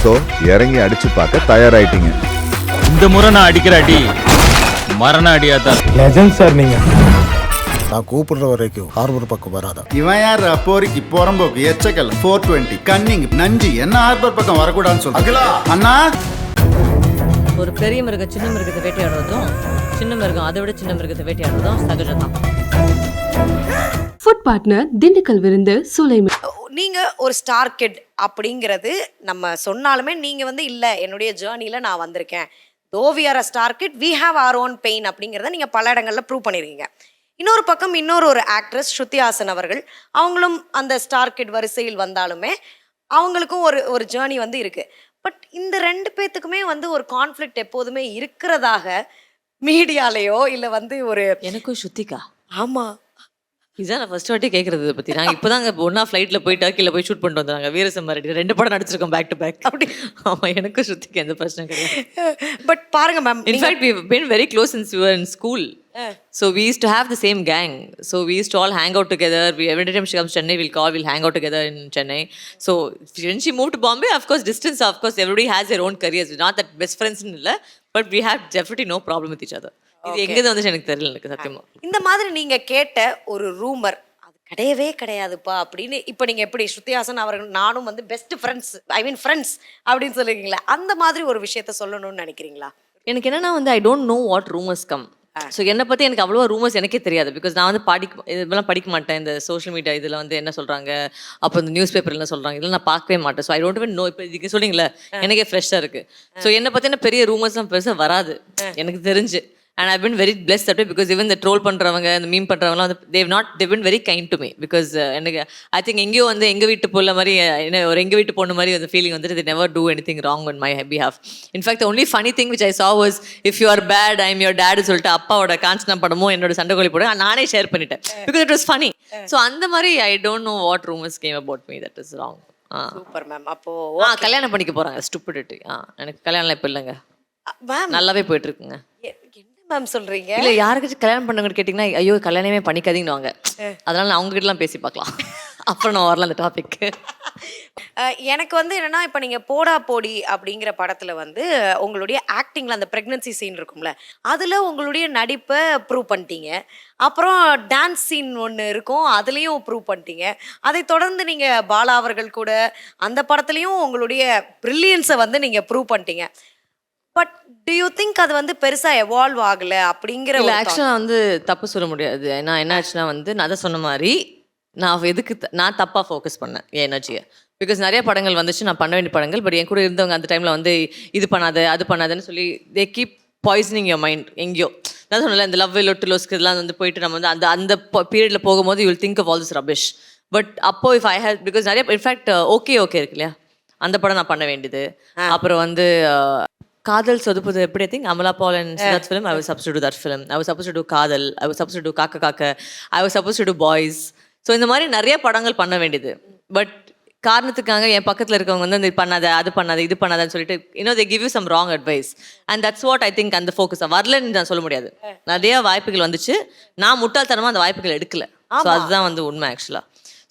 So இறங்கி அடிச்சு பார்க்க தயாராயிட்டீங்க. இந்த முறை நான் அடிக்கிற அடி மரண அடியா தான். லெஜண்ட் சார் நீங்க. நான் கூப்பிடுற வரைக்கும் ஹார்பர் பக்கம் வராதா? இவன் யார் அப்போரிக்கு புறம்போக்கு எச்சக்கல் 420 கன்னிங் நஞ்சு என்ன ஹார்பர் பக்கம் வரக்கூடாதுன்னு சொல்லுங்க அண்ணா. ஒரு பெரிய மிருகம் சின்ன மிருகத்தை வேட்டையாடுறதும் சின்ன மிருகம் அதை விட சின்ன மிருகத்தை வேட்டையாடுறதும் சகஜம் தான். ஃபுட் பார்ட்னர் திண்டுக்கல் விருந்து சுலைமன். நீங்க ஒரு ஸ்டார் கிட் அப்படிங்கிறது நம்ம சொன்னாலுமே நீங்க வந்து இல்ல என்னுடைய ஜேர்னில நான் வந்திருக்கேன், though we are a star kid we have our own pain அப்படிங்கிறத நீங்க பல இடங்கள்ல ப்ரூவ் பண்ணிருக்கீங்க. இன்னொரு பக்கம் ஒரு ஆக்ட்ரஸ் ஸ்ருதி ஹாசன் அவர்கள், அவங்களும் அந்த ஸ்டார் கிட் வரிசையில் வந்தாலுமே அவங்களுக்கும் ஒரு ஜேர்னி வந்து இருக்கு. பட் இந்த ரெண்டு பேத்துக்குமே வந்து ஒரு கான்ஃப்ளிக்ட் எப்போதுமே இருக்கிறதாக மீடியாலேயோ இல்லை வந்து ஒரு எனக்கும் ஸ்ருதிகா. ஆமா இதுதான் நான் ஃபர்ஸ்ட் வாட்டி கேட்கறது இதை பற்றி. நாங்கள் இப்போ தாங்க ஒன்றா ஃப்ளைட்டில் போய் டர்க்கியில் போய் ஷூட் பண்ணிட்டு வந்தாங்க. வீரசம்மாரெட்டி 2 படம் நடிச்சிருக்கோம் பேக் டு பேக். அப்படி ஆமாம், எனக்கும் ஸ்ருதிக்கு எந்த பிரச்சனை கிடையாது. பட் பாருங்க ma'am, in fact we been very close since we were in school. So we used to have the same gang. So we used to all hang out together. Every time she comes to Chennai, we'll hang out together in Chennai. So when she moved to Bombay, of course, distance, of course, everybody has their own careers. Not that best friends illa, but we have definitely no problem with each other. இது எங்கேருந்து வந்துச்சு எனக்கு தெரியல, எனக்கு சத்தியமா. இந்த மாதிரி நீங்க கேட்ட ஒரு ரூமர் அது கிடையவே கிடையாதுப்பா அப்படின்னு இப்போ நீங்க எப்படி ஸ்ருதி ஹாசன் அவர்கள் நானும் வந்து பெஸ்ட் ஃப்ரெண்ட்ஸ், ஐ மீன் ஃப்ரெண்ட்ஸ் அப்படின்னு சொல்லிருக்கீங்களா, அந்த மாதிரி ஒரு விஷயத்த சொல்லணும்னு நினைக்கிறீங்களா? எனக்கு என்னன்னா வந்து I don't know what rumours come. So என்னை பற்றி எனக்கு அவ்வளோவா ரூமர்ஸ் எனக்கே தெரியாது. பிகாஸ் நான் வந்து இதெல்லாம் படிக்க மாட்டேன். இந்த சோஷியல் மீடியா இதில் வந்து என்ன சொல்கிறாங்க, அப்போ இந்த நியூஸ் பேப்பர் என்ன சொல்கிறாங்க, இதெல்லாம் நான் பார்க்கவே மாட்டேன். So I don't even know. இப்போ இதுக்கு சொல்லிங்களே எனக்கே ஃப்ரெஷ்ஷாக இருக்குது. ஸோ என்னை பற்றின பெரிய ரூமர்ஸ்லாம் பெருசாக வராது எனக்கு தெரிஞ்சு. And I've been very blessed that way because even the troll பண்றவங்க அந்த மீம் பண்றவங்கலாம் வந்து they've been very kind to me because எனக்கு I think எங்கேயோ வந்து எங்க வீட்டு போல மாதிரி ஒரு எங்க வீட்டு பொண்ணு மாதிரி அந்த ஃபீலிங் வந்துட்டு they never do anything wrong on my behalf. In fact the only funny thing which I saw was if you are bad I'm your dad சொல்லிட்டு அப்பாவோட காஞ்சனா படமும் என்னோட சண்டைக்கோழி படம் நானே ஷேர் பண்ணிட்டேன் because it was funny. So அந்த மாதிரி I don't know what rumors came about me that is wrong. Super ma'am. அப்போ கல்யாணம் பண்ணிக்க போறாங்க stupidity. எனக்கு கல்யாணம் இப்ப இல்லைங்க, மேம் நல்லாவே போயிட்டு இருக்குங்க. மேம் சொல்றீங்க இல்ல யாருக்காச்சும் கல்யாணம் பண்ணவங்க கேட்டீங்கன்னா ஐயோ கல்யாணமே பண்ணிக்காதீங்கன்னு. அதனால நான் அவங்க கிட்டலாம் பேசி பார்க்கலாம். அப்புறம் நான் வரலாம் அந்த டாபிக். எனக்கு வந்து என்னன்னா இப்போ நீங்க போடா போடி அப்படிங்கிற படத்துல வந்து உங்களுடைய ஆக்டிங்ல அந்த பிரெக்னன்சி சீன் இருக்கும்ல, அதுல உங்களுடைய நடிப்பை ப்ரூவ் பண்ணிட்டீங்க. அப்புறம் டான்ஸ் சீன் ஒன்று இருக்கும், அதுலேயும் ப்ரூவ் பண்ணிட்டீங்க. அதை தொடர்ந்து நீங்க பாலா அவர்கள் கூட அந்த படத்துலையும் உங்களுடைய பிரில்லியன்ஸை வந்து நீங்க ப்ரூவ் பண்ணிட்டீங்க. பட் டு யூ திங்க் அது வந்து பெருசா எவால்வ் ஆகல அப்படிங்கிற? இல்லை ஆக்சுவலாக வந்து தப்பு சொல்ல முடியாது. ஏன்னா என்ன ஆச்சுன்னா வந்து நான் அதை சொன்ன மாதிரி நான் தப்பாக ஃபோக்கஸ் பண்ணேன் என் எனர்ஜியை. பிகாஸ் நிறைய படங்கள் வந்துச்சு, நான் பண்ண வேண்டிய படங்கள். பட் என் கூட இருந்தவங்க அந்த டைமில் வந்து இது பண்ணாத அது பண்ணாதன்னு சொல்லி they keep poisoning your mind. எங்கேயோ நான் சொன்னல இந்த லவ் லொட்டு லோஸ்க்கு இதெல்லாம் வந்து போயிட்டு நம்ம வந்து அந்த அந்த பீரியடில் போகும்போது you will think of all this rubbish. But அப்போ இஃப் ஐ ஹேவ் பிகாஸ் நிறைய இன்ஃபேக்ட் ஓகே இருக்கு இல்லையா, அந்த படம் நான் பண்ண வேண்டியது. அப்புறம் வந்து காதல் சொதுப்புது எப்படி I think Amala Paul and that film, I was supposed to do that film. I was supposed to do காதல், I was supposed to do காக்க காக்க, I was supposed to do boys. So இந்த மாதிரி நிறைய படங்கள் பண்ண வேண்டியது. But காரணத்துக்காக என் பக்கத்தில் இருக்கவங்க வந்து இது பண்ணாத அது பண்ணாத இது பண்ணாதான்னு சொல்லிட்டு they give you some wrong advice and that's what I think அந்த ஃபோக்கஸ் வரலன்னு நான் சொல்ல முடியாது. நிறைய வாய்ப்புகள் வந்துச்சு, நான் முட்டாள்தனமாக அந்த வாய்ப்புகள் எடுக்கல. ஸோ அதுதான் வந்து உண்மை ஆக்சுவலாக.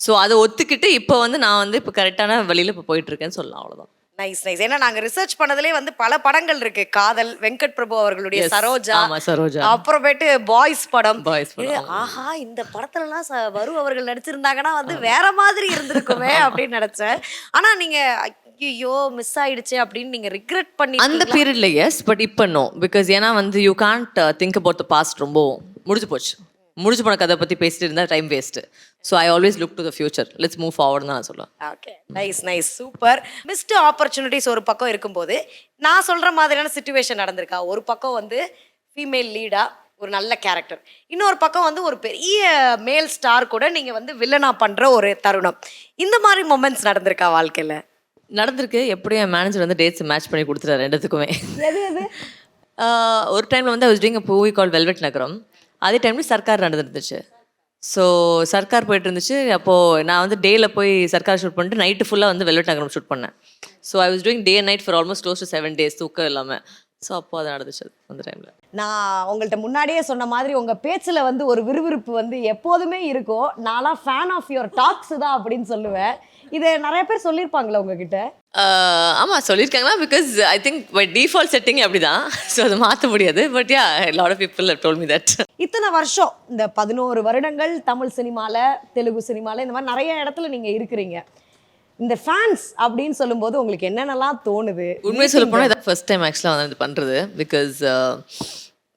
ஸோ அதை ஒத்துக்கிட்டு இப்போ வந்து நான் வந்து இப்போ கரெக்டான வழியில் இப்போ போயிட்டு இருக்கேன்னு சொல்லலாம், அவ்வளோதான். Nice nice. ஏன்னா நாங்க ரிசர்ச் பண்ணதுலேயே வந்து பல படங்கள் இருக்கு. காதல், வெங்கட் பிரபு அவர்களுடைய சரோஜா, அப்புறமேட்டு பாய்ஸ் படம். ஆஹா இந்த படத்துலலாம் வரு அவர்கள் நடிச்சிருந்தாங்கன்னா வந்து வேற மாதிரி இருந்திருக்குமே அப்படின்னு நினைச்சேன். ஆனா நீங்க ஐயோ மிஸ் ஆயிடுச்சு அப்படின்னு நீங்க ரிக்ரெட் பண்ணி அந்த பீரியட்ல எஸ், பட் இப்போ நோ. பிகாஸ் ஏன்னா வந்து you can't think about the past. ரொம்ப முடிஞ்சு போன கதை பற்றி பேசிட்டு இருந்தால் time waste. So I always look to the future, let's move forward தான் நான் சொல்லுவேன். Okay nice nice super. Missed opportunities ஒரு பக்கம் இருக்கும்போது நான் சொல்கிற மாதிரியான சிச்சுவேஷன் நடந்திருக்கா? ஒரு பக்கம் வந்து ஃபீமேல் லீடாக ஒரு நல்ல கேரக்டர், இன்னொரு பக்கம் வந்து ஒரு பெரிய மேல் ஸ்டார் கூட நீங்கள் வந்து வில்லனா பண்ணுற ஒரு தருணம். இந்த மாதிரி மொமெண்ட்ஸ் நடந்திருக்கா வாழ்க்கையில்? நடந்திருக்கு. எப்படியும் என் மேனேஜர் வந்து டேட்ஸ் மேட்ச் பண்ணி கொடுத்துட்டாரு ரெண்டுத்துக்குமே. ஒரு டைமில் வந்து I was doing a movie called velvet நகரம். அதே டைமில் சர்க்கார் நடந்துருந்துச்சு. ஸோ சர்க்கார் போயிட்டு இருந்துச்சு. அப்போது நான் வந்து டேயில் போய் சர்க்கார் ஷூட் பண்ணிட்டு நைட்டு ஃபுல்லாக வந்து வெல்வெட் நகரம் ஷூட் பண்ணேன். So I was doing day and night for almost close to 7 days தூக்கம் இல்லாமல். ஸோ அப்போ அது நடந்துச்சு அந்த டைமில். நான் உங்கள்கிட்ட முன்னாடியே சொன்ன மாதிரி உங்கள் பேச்சில் வந்து ஒரு விறுவிறுப்பு வந்து எப்போதுமே இருக்கும். நான்லாம் ஃபேன் ஆஃப் யுவர் டாக்ஸ் தான் அப்படின்னு சொல்லுவேன். இதை நிறைய பேர் சொல்லியிருப்பாங்களா உங்ககிட்ட? ஆமாம் சொல்லியிருக்காங்களா, because I think by default setting அப்படிதான். ஸோ அதை மாற்ற முடியாது. But yeah, lot of people have told me that. இத்தனை வருஷம் இந்த 11 வருடங்கள் தமிழ் சினிமாவில், தெலுங்கு சினிமாவில் இந்த மாதிரி நிறைய இடத்துல நீங்கள் இருக்கிறீங்க. இந்த ஃபேன்ஸ் அப்படின்னு சொல்லும்போது உங்களுக்கு என்னென்னலாம் தோணுது? உண்மையை சொல்ல போனால் இதான் ஃபர்ஸ்ட் டைம் ஆக்சுவலாக வந்து பண்ணுறது. பிகாஸ்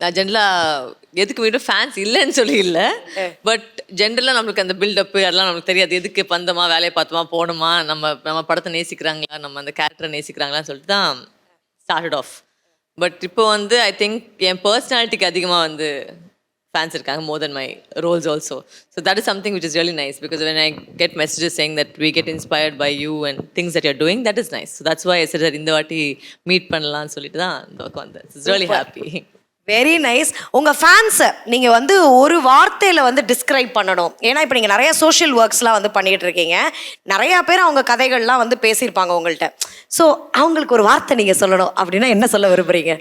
நான் ஜென்ரலாக எதுக்கு வீடும் ஃபேன்ஸ் இல்லைன்னு சொல்லி இல்லை, பட் ஜென்ரலாக நம்மளுக்கு அந்த பில்டப்பு அதெல்லாம் நம்மளுக்கு தெரியாது. எதுக்கு பந்தமா வேலையை பார்த்தோமா போகணுமா, நம்ம படத்தை நேசிக்கிறாங்களா, நம்ம அந்த கேரக்டரை நேசிக்கிறாங்களான்னு சொல்லிட்டு தான் ஸ்டார்டட் ஆஃப். பட் இப்போ வந்து ஐ திங்க் என் பர்சனாலிட்டிக்கு அதிகமாக வந்து fans irukanga more than my roles also. So that is something which is really nice, because when I get messages saying that we get inspired by you and things that you're doing, that is nice. So that's why I said that இந்த வாட்டி meet பண்ணலாம்னு சொல்லிட்டு தான் இந்த பக்கம் வந்தேன். It's really happy. Very nice. உங்கள் ஃபேன்ஸை நீங்கள் வந்து ஒரு வார்த்தையில் வந்து டிஸ்கிரைப் பண்ணணும். ஏன்னா இப்போ நீங்கள் நிறைய சோஷியல் ஒர்க்ஸ்லாம் வந்து பண்ணிகிட்டு இருக்கீங்க. நிறையா பேர் அவங்க கதைகள்லாம் வந்து பேசியிருப்பாங்க உங்கள்கிட்ட. ஸோ அவங்களுக்கு ஒரு வார்த்தை நீங்கள் சொல்லணும் அப்படின்னா என்ன சொல்ல விரும்புகிறீங்க?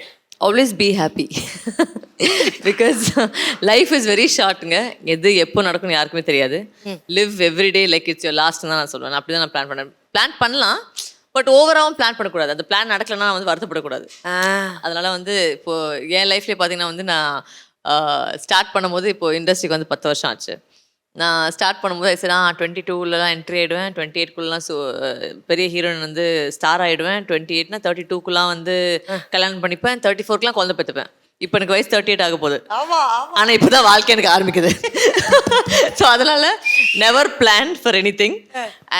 Always be happy. Because life is very shortங்க. எது எப்போ நடக்கும்னு யாருக்குமே தெரியாது. Live every day like it's your last தான் நான் சொல்லுவேன். அப்படி தான் நான் பிளான் பண்ணலாம், பட் ஓவராகவும் பிளான் பண்ணக்கூடாது. அந்த பிளான் நடக்கலைன்னா வந்து வருத்தப்படக்கூடாது. அதனால் வந்து இப்போது என் லைஃப்லேயே பார்த்தீங்கன்னா வந்து நான் ஸ்டார்ட் பண்ணும்போது இப்போது இண்டஸ்ட்ரிக்கு வந்து 10 வருஷம் ஆச்சு. நான் ஸ்டார்ட் பண்ணும்போது சரி 22லலாம் என்ட்ரி ஆகிடுவேன், 28க்குள்ளலாம் பெரிய ஹீரோயின் வந்து ஸ்டார் ஆகிடுவேன், 28னா 32க்குலாம் வந்து கல்யாணம் பண்ணிப்பேன், 34க்குலாம் குழந்தை பெற்றுப்பேன். இப்போ எனக்கு வயசு 38 ஆக போகுது. ஆனால் இப்போ தான் வாழ்க்கை எனக்கு ஆரம்பிக்குது. ஸோ அதனால் never plan for anything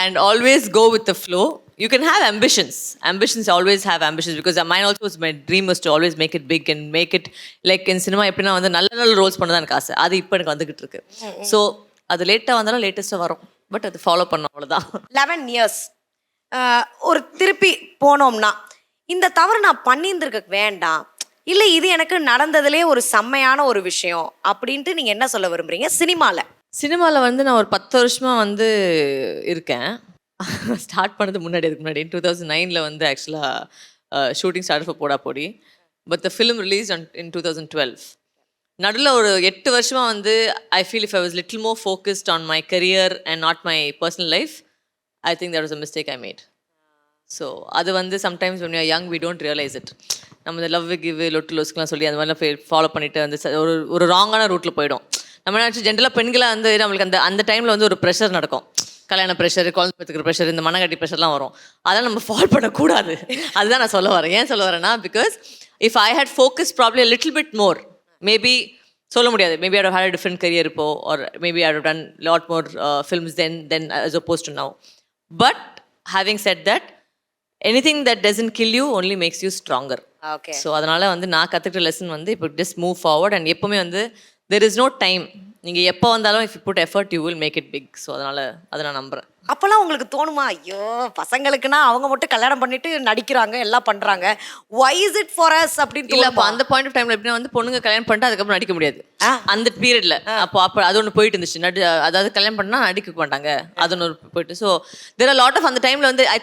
and always go with the flow. You can have ambitions. Ambitions always have ambitions, because mine also was, my dream was to always make it big and make it like in cinema. எப்படின்னா வந்து நல்ல Rolle's பண்ண தான் எனக்கு ஆசை. அது இப்போ எனக்கு வந்துகிட்டு இருக்கு. ஸோ அது லேட்டாக வந்தாலும் லேட்டஸ்ட்டாக வரும், பட் அது ஃபாலோ பண்ணோம், அவ்வளோதான். 11 இயர்ஸ் ஒரு திருப்பி போனோம்னா இந்த தவறு நான் பண்ணியிருந்திருக்க வேண்டாம், இல்லை இது எனக்கு நடந்ததுலேயே ஒரு செம்மையான ஒரு விஷயம் அப்படின்ட்டு நீங்கள் என்ன சொல்ல விரும்புகிறீங்க? சினிமாவில் வந்து நான் ஒரு 10 வருஷமாக வந்து இருக்கேன். ஸ்டார்ட் பண்ணது அதுக்கு முன்னாடி 2009 வந்து ஆக்சுவலாக shooting start for Poda Podi, but the film release in 2012. நடுவில் ஒரு 8 வருஷமாக வந்து I feel if I was little more focused on my career and not my personal life, I think that was a mistake I made. So அது வந்து sometimes when you are young we don't realize it. நம்ம இந்த love give லொட்டு லொஸ்க்குலாம் சொல்லி அந்த மாதிரிலாம் follow பண்ணிட்டு வந்து ஒரு ராங்கான ரூட்டில் போயிடும். நம்ம என்ன ஜென்ரலாக பெண்களாக வந்து நம்மளுக்கு அந்த டைமில் வந்து ஒரு ப்ரெஷர் நடக்கும், கல்யாண ப்ரெஷர், குழந்தை பெற்றுக்கிற ப்ரெஷர், இந்த மனக்கட்டி ப்ரெஷர்லாம் வரும். அதெல்லாம் நம்ம ஃபாலோ பண்ணக்கூடாது. அதுதான் நான் சொல்ல வரேன். ஏன் சொல்ல வரேன்னா, because if I had focus probably a little bit more, maybe சொல்ல முடியாது, maybe I would have had a different career இப்போ, or maybe I would have done lot more films then as opposed to now. But having said that, anything that doesn't kill you only makes you stronger. Okay. So அதனால் வந்து நான் கற்றுக்கிட்ட lesson வந்து இப்போ just move forward, and எப்போவுமே வந்து there is no time. நீங்கள் எப்போ வந்தாலும் if you put effort you will make it big. So அதனால் அதை நான் நம்புகிறேன். அப்போல்லாம் உங்களுக்கு தோணுமா, ஐயோ பசங்களுக்குன்னா அவங்க மட்டும் கல்யாணம் பண்ணிட்டு நடிக்கிறாங்க எல்லாம் பண்ணுறாங்க, why is it for us அப்படின்னு? இல்லை, அப்போ அந்த பாயிண்ட் ஆஃப் டைமில் எப்படின்னா வந்து பொண்ணுங்க கல்யாணம் பண்ணிட்டு அதுக்கப்புறம் நடிக்க முடியாது அந்த பீரியடில். அப்போ அது ஒன்று போயிட்டு இருந்துச்சு. அதாவது கல்யாணம் பண்ணால் நடிக்க மாட்டாங்க, அது ஒன்று போயிட்டு. So there are lot of அந்த டைமில் வந்து I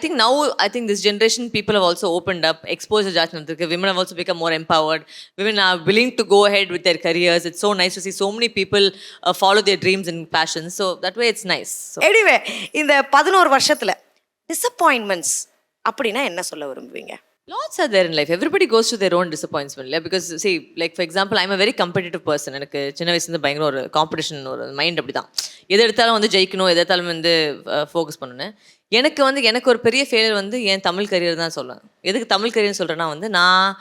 think this generation people have also opened up, exposure ஜாஸ்தி வந்துருக்கு. Women have also become more empowered. Women are willing to go ahead with their careers. It's so nice to see so many people follow their dreams and passions. So that way it's nice. So anyway, இந்த 11 வருஷத்துல disappointments அப்படின்னா என்ன சொல்ல விரும்புவீங்க? lots are there in life. Everybody goes to their own disappointment. Because see, like for example, I'm a very competitive person. எனக்கு சின்ன வயசுலேருந்து பயங்கர ஒரு காம்படிஷன், ஒரு மைண்ட் அப்படி தான். எது எடுத்தாலும் வந்து ஜெயிக்கணும், எது எடுத்தாலும் வந்து ஃபோக்கஸ் பண்ணணும். எனக்கு ஒரு பெரிய ஃபெயிலியர் வந்து என் தமிழ் கரியர் தான் சொல்லுவேன். எதுக்கு தமிழ் கரியர்னு சொல்கிறேன்னா வந்து நான்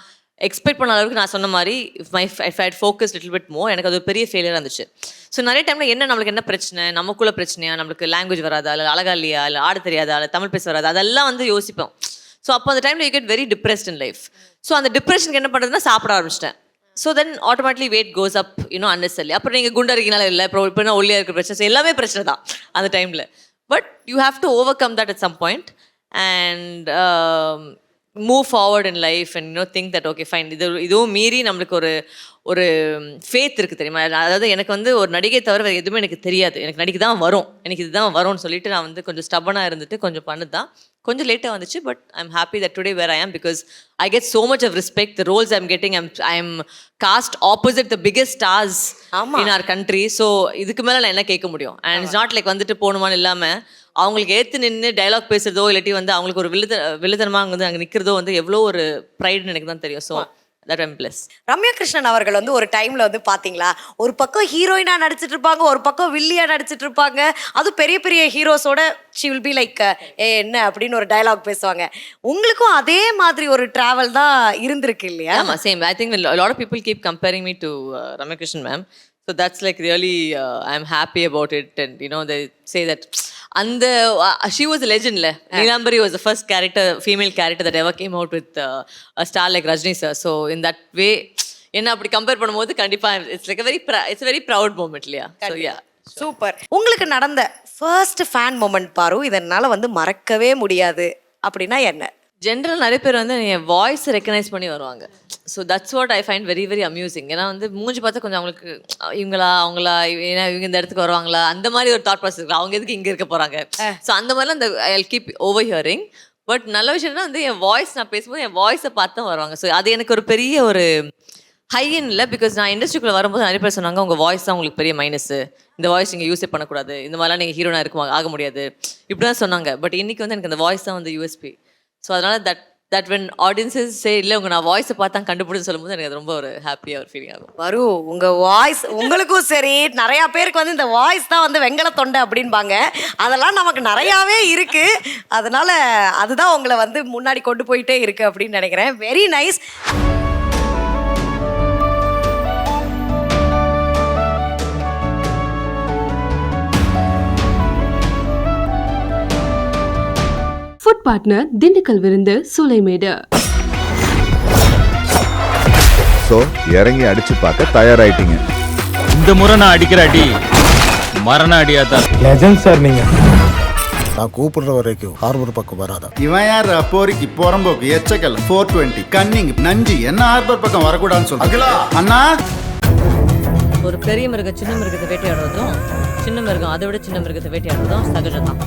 எக்ஸ்பெக்ட் பண்ண அளவுக்கு நான் சொன்ன மாதிரி if I had focus little bit more, எனக்கு அது ஒரு பெரிய ஃபெயிலியர் இருந்துச்சு. ஸோ நிறைய டைமில் நம்மளுக்கு என்ன பிரச்சனை, நமக்குள்ள பிரச்சனையா, நம்மளுக்கு லாங்குவேஜ் வராதா, இல்லை அழகா இல்லையா, இல்லை ஆட தெரியாதா, இல்லை தமிழ் பேச வராதா, அதெல்லாம் வந்து யோசிப்போம். ஸோ அப்போ அந்த டைமில் you get very depressed in life. So அந்த டிப்ரெஷனுக்கு என்ன பண்ணுறதுன்னா சாப்பிட ஆரம்பிச்சிட்டேன். ஸோ தென் ஆட்டோமேட்டிக்லி வெயிட் கோஸ் அப், அன்னெசரி. அப்புறம் நீங்கள் குண்டா இருக்கீங்களா, இல்லை இப்போ ஒல்லியாக இருக்கிற பிரச்சனை, எல்லாமே பிரச்சனை தான் அந்த டைமில். But you have to overcome that at some point and move forward in life and think that okay fine, இதுவும் மீறி நம்மளுக்கு ஒரு ஃபேத் இருக்குது தெரியுமா. அதாவது எனக்கு வந்து ஒரு நடிகை தவிர வேறு எதுவுமே எனக்கு தெரியாது, எனக்கு நடிக்க தான் வரும், எனக்கு இதுதான் வரும்னு சொல்லிட்டு நான் வந்து கொஞ்சம் ஸ்டபனாக இருந்துட்டு கொஞ்சம் பண்ணுதான். கொஞ்சம் லேட்டாக வந்துச்சு, but I'm happy that today where I am, because I get so much of respect. The roles I'm getting, I'm cast opposite the biggest stars in our country. So இதுக்கு மேலே நான் என்ன கேட்க முடியும்? And it's not like வந்துட்டு போகணுமான்னு இல்லாமல் அவங்களுக்கு ஏற்று நின்று டைலாக் பேசுறதோ இல்லாட்டி வந்து அவங்களுக்கு ஒரு விழுத்தனமாக வந்து அங்கே நிற்கிறதோ வந்து எவ்வளோ ஒரு ப்ரைடுன்னு எனக்கு தான் தெரியும். So that I'm plus. Ramya Krishnan அவர்கள் வந்து ஒரு டைம்ல வந்து பாத்தீங்களா, ஒரு பக்கம் ஹீரோயினா நடிச்சிட்டு இருப்பாங்க, ஒரு பக்கம் வில்லியா நடிச்சிட்டு இருப்பாங்க. அது பெரிய பெரிய ஹீரோஸோட ஷி வில் பி லைக் என்ன அப்படின்னு ஒரு டயலாக் பேசுவாங்க. உங்களுக்கும் அதே மாதிரி ஒரு டிராவல் தான் இருந்திருக்கு இல்லையா? ஆமா, same. I think a lot of people keep comparing me to Ramya Krishnan ma'am. So that's like really I'm happy about it, and you know they say that and she was a legend la. Neelambari was the first female character that ever came out with a star like Rajni sir. So in that way என்ன அப்படி compare பண்ணும்போது கண்டிப்பா it's like it's a very proud moment இல்லையா? So yeah. Super. உங்களுக்கு நடந்த first fan moment பாரு, இதனால வந்து மறக்கவே முடியாது அப்படின்னா என்ன? ஜென்ரல் நிறைய பேர் வந்து என் வாய்ஸ் ரெக்கனைஸ் பண்ணி வருவாங்க. So that's what I find very very amusing. ஏன்னா வந்து மூஞ்சி பார்த்தா கொஞ்சம் அவங்களுக்கு அவங்களா ஏன்னா இவங்க இந்த இடத்துக்கு வருவாங்களா அந்த மாதிரி ஒரு தாட் ப்ராசஸ் இருக்கு. அவங்க எதுக்கு இங்கே இருக்க போகிறாங்க? ஸோ அந்த மாதிரிலாம் அந்த I keep over hearing. But நல்ல விஷயம்னா வந்து என் வாய்ஸ் நான் பேசும்போது என் வாய்ஸை பார்த்து தான் வருவாங்க. ஸோ அது எனக்கு ஒரு பெரிய ஒரு ஹையன் இல்லை. பிகாஸ் நான் இண்டஸ்ட்ரிக்குள்ளே வரும்போது நிறைய பேர் சொன்னாங்க உங்கள் வாய்ஸ் தான் உங்களுக்கு பெரிய மைனஸ், இந்த வாய்ஸ் நீங்கள் யூஸே பண்ணக்கூடாது, இந்த மாதிரிலாம் நீங்கள் ஹீரோனாக ஆக முடியாது, இப்படி தான் சொன்னாங்க. பட் இன்னைக்கு வந்து எனக்கு அந்த வாய்ஸ் தான் வந்து யூஎஸ்பி. ஸோ அதனால் தட் when audiences say இல்லை உங்கள் நான் வாய்ஸை பார்த்தா கண்டுபிடிச்சு சொல்லும்போது எனக்கு அது ரொம்ப ஒரு ஹாப்பியாக ஒரு ஃபீலிங் ஆகும். வரும் உங்கள் வாய்ஸ் உங்களுக்கும் சரி, நிறையா பேருக்கு வந்து இந்த வாய்ஸ் தான் வந்து வெங்கல தொண்டை அப்படின்பாங்க. அதெல்லாம் நமக்கு நிறையாவே இருக்கு. அதனால அதுதான் உங்களை வந்து முன்னாடி கொண்டு போயிட்டே இருக்கு அப்படின்னு நினைக்கிறேன். Very nice. Food partner Dindigul விருந்து சூளைமேடு. ஸோ இறங்கி அடிச்சு பார்க்க தயாராயிட்டீங்க. இந்த முறை நான் அடிக்கிற அடி மரண அடியா தான். லெஜண்ட் சார் நீங்க. நான் கூப்பிடுற வரைக்கும் ஹார்பர் பக்கம் வராதா? இவன் யார் அப்போரிக்கு புறம்போக்கு எச்சக்கல் 420 கன்னிங் நஞ்சு என்ன ஹார்பர் பக்கம் வரக்கூடாதுன்னு சொல்லுங்க. அண்ணா ஒரு பெரிய மிருகம் சின்ன மிருகத்தை வேட்டையாடுவதும் சின்ன மிருகம் அதை விட சின்ன மிருகத்தை வேட்டையாடுவதும் சகஜம் தான்.